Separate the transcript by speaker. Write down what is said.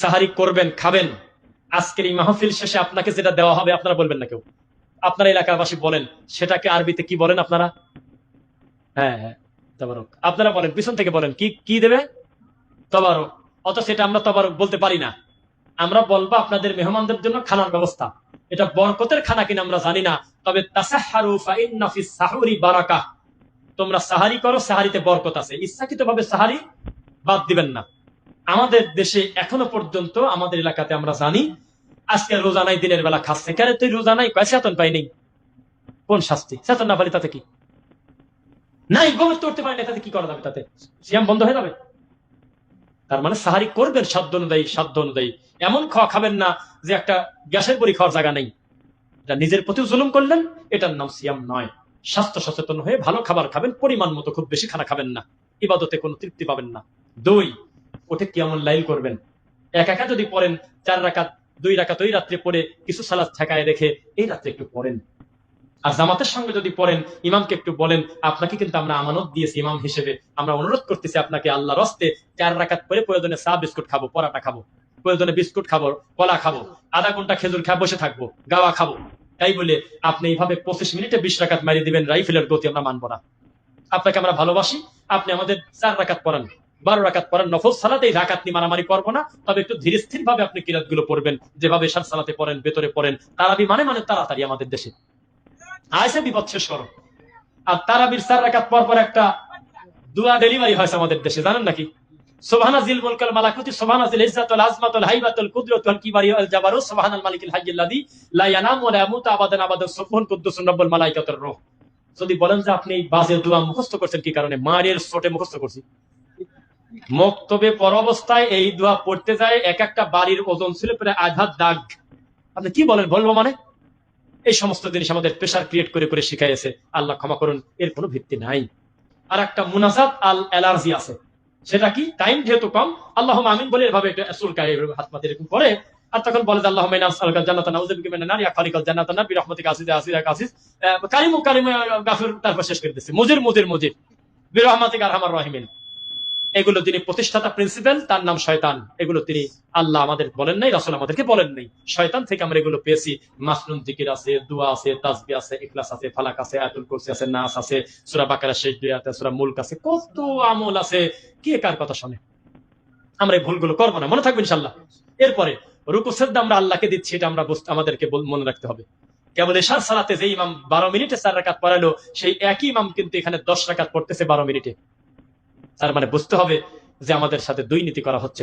Speaker 1: সাহারি করবেন, খাবেন। আজকের এই মাহফিল শেষে আপনাকে যেটা দেওয়া হবে আপনারা বলবেন না কেউ, আপনার এলাকাবাসী বলেন সেটাকে আরবিতে কি বলেন আপনারা? হ্যাঁ হ্যাঁ, তবারক। আপনারা বলেন, পিছন থেকে বলেন কি কি দেবে? তবারক। অত সেটা আমরা তবারক বলতে পারি না। আমরা বলবো আপনাদের মেহমানদের জন্য খানার ব্যবস্থা। এটা বরকতের খানা কিনা আমরা জানি না, তবে তাসাহহারু ফাইন্না ফিস সাহুরি বারাকা। তোমরা সাহারি করো, সাহারিতে বরকত আছে। ইচ্ছাকৃত ভাবে সাহারি বাদ দিবেন না। আমাদের দেশে এখনো পর্যন্ত আমাদের এলাকাতে আমরা জানি আজকে রোজা নাই, দিনের বেলা খাচ্ছে। কেন তুই রোজা নাই? কয় চেতন পাই নেই। কোন শাস্তি? চেতন না পারি তাতে কি? নাই গোবর করতে পারি না, তাতে কি করা যাবে? তাতে সিয়াম বন্ধ হয়ে যাবে? তার মানে সাহারি করবেন সাধ্য অনুযায়ী, সাধ্য অনুযায়ী। এমন খাওয়া খাবেন না যে একটা গ্যাসের বড়ি খাওয়ার জায়গা নেই। এটা নিজের প্রতি জুলুম করলেন, এটার নাম সিয়াম নয়। স্বাস্থ্য সচেতন হয়ে ভালো খাবার খাবেন, পরিমাণ মতো, খুব বেশি খানা খাবেন না। ইবাদতে কোনো তৃপ্তি পাবেন না। 2, ওঠে কিয়ামুল লাইল করবেন। একা যদি পড়েন 4 রাকাত, 2 রাকাত ওই রাত্রে পড়ে কিছু সালাত ঠেকায় রেখে এই রাত্রে একটু পড়েন। আর জামাতের সঙ্গে যদি পড়েন, ইমামকে একটু বলেন আপনাকে কিন্তু আমরা আমানত দিয়েছি ইমাম হিসেবে, আমরা অনুরোধ করতেছি আপনাকে আল্লাহর হস্তে 4 রাকাত পড়ে প্রয়োজনে চা বিস্কুট খাবো, পরাটা খাবো, প্রয়োজনে বিস্কুট খাবো, কলা খাবো, আধা ঘন্টা খেজুর খায় বসে থাকবো, গাওয়া খাবো। তাই বলে আপনি এইভাবে 25 মিনিটে 20 রাকাত মারিয়ে দিবেন, রাইফেলের গতি আমরা মানবো না। আপনাকে আমরা ভালোবাসি, আপনি আমাদের 4 রাকাত পড়ান, 12 রাকাত পড়ান। নফল সালাতে এই রাকাত নিয়ে মারামারি করবো না, তবে একটু ধীরে স্থির ভাবে আপনি কিরাত গুলো পড়বেন, যেভাবে এশার সালাতে পড়েন, ভেতরে পড়েন। তারাবি মানে তাড়াতাড়ি আমাদের দেশে আয়সা বিপদ শেষ করো। আর তারাবির 4 রাকাত পর পর একটা দোয়া ডেলিভারি হয়েছে আমাদের দেশে, জানেন নাকি? সুবহানা জিল মুলকুল মালাকুতি, সুবহানা জিল ইজ্জাতুল আজমাতুল হাইবাতুল কুদরাতুল কিবারি ওয়াল জাবারুত, সুবহানাল মালিকিল হাইয়্যিল্লাযী লা ইয়ানামু ওয়া লা ইয়ামুতু আবাদান আবাদান, সুবহান কুদ্দুসুন রাব্বুল মালাইকাতুর রূহ। যদি বলেন যে আপনি এই বাজে দোয়া মুখস্থ করছেন কি কারণে? মারের চোটে মুখস্থ করছি। মক্তবে পর অবস্থায় এই দোয়া পড়তে যায়, এক একটা বাড়ির ওজন ছিল প্রায় আধা দাগ। আপনি কি বলেন? বলবো মানে? এই সমস্ত জিনিস আমাদের প্রেশার ক্রিয়েট করে করে শিখাইছে। আল্লাহ ক্ষমা করুন, এর কোনো ভিত্তি নাই। আর একটা মুনাজাত আল অ্যালার্জি আছে, সেটা কি? টাইম যেহেতু কম, আল্লাহুম্মা আমিন বলে এভাবে একটা সুলকায় হাত পাতে এরকম করে, আর তখন বলে যে আল্লাহুম্মা ইন্না নাসআলুকা জান্নাতান নাউযু বিকা মিনান নার, ইয়া খালিকাল জান্নাতান নার বিরহমাতিকা আসিস আসিস আসিস, কারিমু কারিমু গাফির। তারপর শেষ করে দিচ্ছে মুজির মুজির মুজির বিরহমাতিকা আরহামার রাহিমিন। এগুলো যিনি প্রতিষ্ঠাতা প্রিন্সিপাল, তার নাম শয়তান। এগুলো তিনি আল্লাহ আমাদের বলেন নাই, রাসূল আমাদেরকে বলেন নাই। শয়তান থেকে আমরা এগুলো পেয়েছি। মাসনুন জিকির আছে, দোয়া আছে, তাসবিহ আছে, ইখলাস আছে, ফালাক আছে, আয়াতুল কুরসি আছে, নাস আছে, সূরা বাকারা শেষ 2 আয়াত, সূরা মুলক আছে, কত আমল আছে। কে কার কথা শুনে? আমরা এই ভুলগুলো করবো না, মনে থাকবে ইনশাআল্লাহ। এরপরে রুকু সিজদা আমরা আল্লাহকে দিচ্ছি, এটা আমরা আমাদেরকে মনে রাখতে হবে। কেবল এশার সালাতে যে ইমাম 12 মিনিটে 4 রাকাত পড়ালো, সেই একই ইমাম কিন্তু এখানে 10 রাকাত পড়তেছে 12 মিনিটে। তার মানে বুঝতে হবে যে আমাদের সাথে দুর্নীতি করা হচ্ছে।